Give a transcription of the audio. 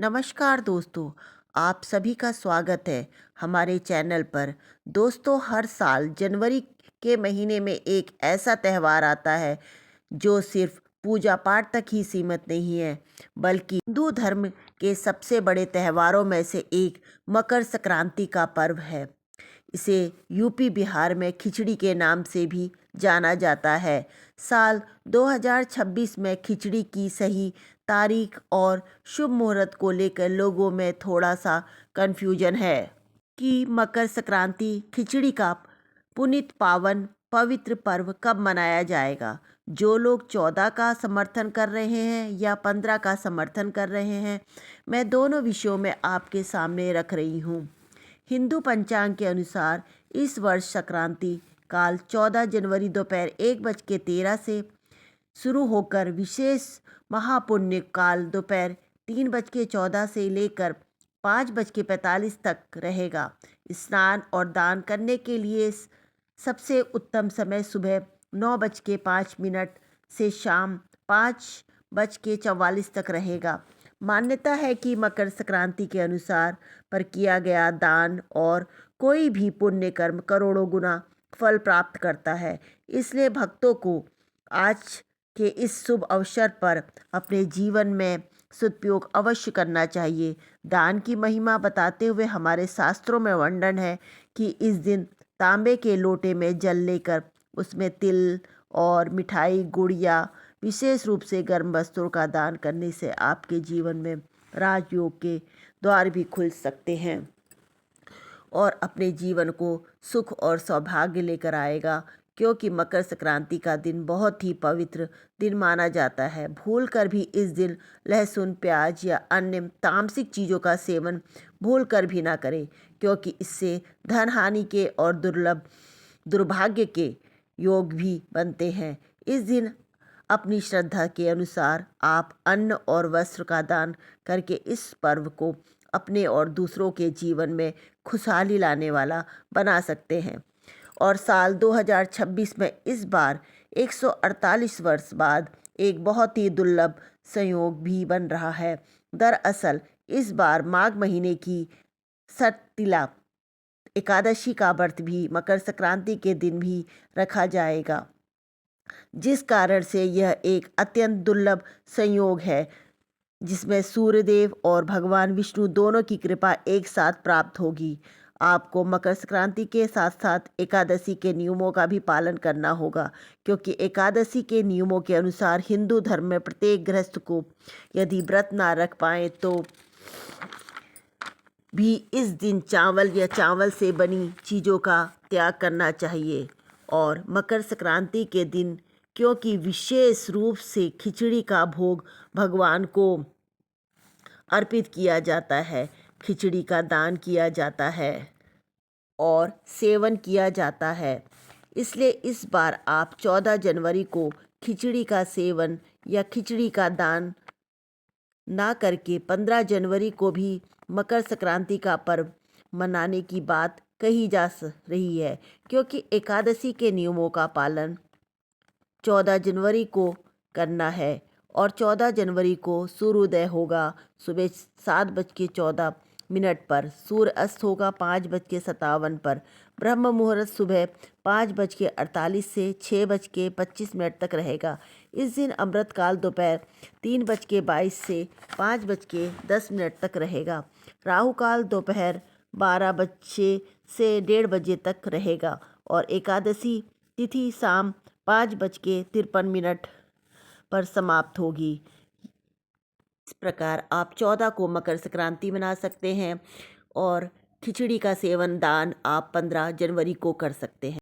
नमस्कार दोस्तों, आप सभी का स्वागत है हमारे चैनल पर। दोस्तों, हर साल जनवरी के महीने में एक ऐसा त्यौहार आता है जो सिर्फ पूजा पाठ तक ही सीमित नहीं है, बल्कि हिंदू धर्म के सबसे बड़े त्योहारों में से एक मकर संक्रांति का पर्व है। इसे यूपी बिहार में खिचड़ी के नाम से भी जाना जाता है। साल 2026 में खिचड़ी की सही तारीख और शुभ मुहूर्त को लेकर लोगों में थोड़ा सा कन्फ्यूजन है कि मकर संक्रांति खिचड़ी का पुनीत पावन पवित्र पर्व कब मनाया जाएगा। जो लोग 14 का समर्थन कर रहे हैं या 15 का समर्थन कर रहे हैं, मैं दोनों विषयों में आपके सामने रख रही हूँ। हिंदू पंचांग के अनुसार इस वर्ष संक्रांति काल 14 जनवरी दोपहर 1:13 से शुरू होकर विशेष महापुण्य काल दोपहर 3:14 से लेकर 5:45 तक रहेगा। स्नान और दान करने के लिए सबसे उत्तम समय सुबह 9:05 से शाम 5:44 तक रहेगा। मान्यता है कि मकर संक्रांति के अनुसार पर किया गया दान और कोई भी पुण्य कर्म करोड़ों गुना फल प्राप्त करता है। इसलिए भक्तों को आज के इस शुभ अवसर पर अपने जीवन में सदुपयोग अवश्य करना चाहिए। दान की महिमा बताते हुए हमारे शास्त्रों में वर्णन है कि इस दिन तांबे के लोटे में जल लेकर उसमें तिल और मिठाई, गुड़िया, विशेष रूप से गर्म वस्त्रों का दान करने से आपके जीवन में राजयोग के द्वार भी खुल सकते हैं और अपने जीवन को सुख और सौभाग्य लेकर आएगा। क्योंकि मकर संक्रांति का दिन बहुत ही पवित्र दिन माना जाता है। भूल कर भी इस दिन लहसुन, प्याज या अन्य तामसिक चीज़ों का सेवन भूल कर भी ना करें, क्योंकि इससे धन हानि के और दुर्भाग्य के योग भी बनते हैं। इस दिन अपनी श्रद्धा के अनुसार आप अन्न और वस्त्र का दान करके इस पर्व को अपने और दूसरों के जीवन में खुशहाली लाने वाला बना सकते हैं। और साल 2026 में इस बार 148 वर्ष बाद एक बहुत ही दुर्लभ संयोग भी बन रहा है। दरअसल इस बार माघ महीने की सततिला एकादशी का व्रत भी मकर संक्रांति के दिन भी रखा जाएगा, जिस कारण से यह एक अत्यंत दुर्लभ संयोग है जिसमें सूर्यदेव और भगवान विष्णु दोनों की कृपा एक साथ प्राप्त होगी। आपको मकर संक्रांति के साथ साथ एकादशी के नियमों का भी पालन करना होगा, क्योंकि एकादशी के नियमों के अनुसार हिंदू धर्म में प्रत्येक गृहस्थ को यदि व्रत ना रख पाए तो भी इस दिन चावल या चावल से बनी चीज़ों का त्याग करना चाहिए। और मकर संक्रांति के दिन क्योंकि विशेष रूप से खिचड़ी का भोग भगवान को अर्पित किया जाता है, खिचड़ी का दान किया जाता है और सेवन किया जाता है, इसलिए इस बार आप 14 जनवरी को खिचड़ी का सेवन या खिचड़ी का दान ना करके 15 जनवरी को भी मकर संक्रांति का पर्व मनाने की बात कही जा रही है, क्योंकि एकादशी के नियमों का पालन 14 जनवरी को करना है और 14 जनवरी को सूर्योदय होगा सुबह 7:14 पर, सूर्य अस्त होगा 5:57 पर, ब्रह्म मुहूर्त सुबह 5:48 से 6:25 तक रहेगा। इस दिन अमृतकाल दोपहर 3:22 से 5:10 तक रहेगा। राहु काल दोपहर 12 बजे से 1:30 बजे तक रहेगा और एकादशी तिथि शाम 5:53 पर समाप्त होगी। इस प्रकार आप 14 को मकर संक्रांति मना सकते हैं और खिचड़ी का सेवन दान आप 15 जनवरी को कर सकते हैं।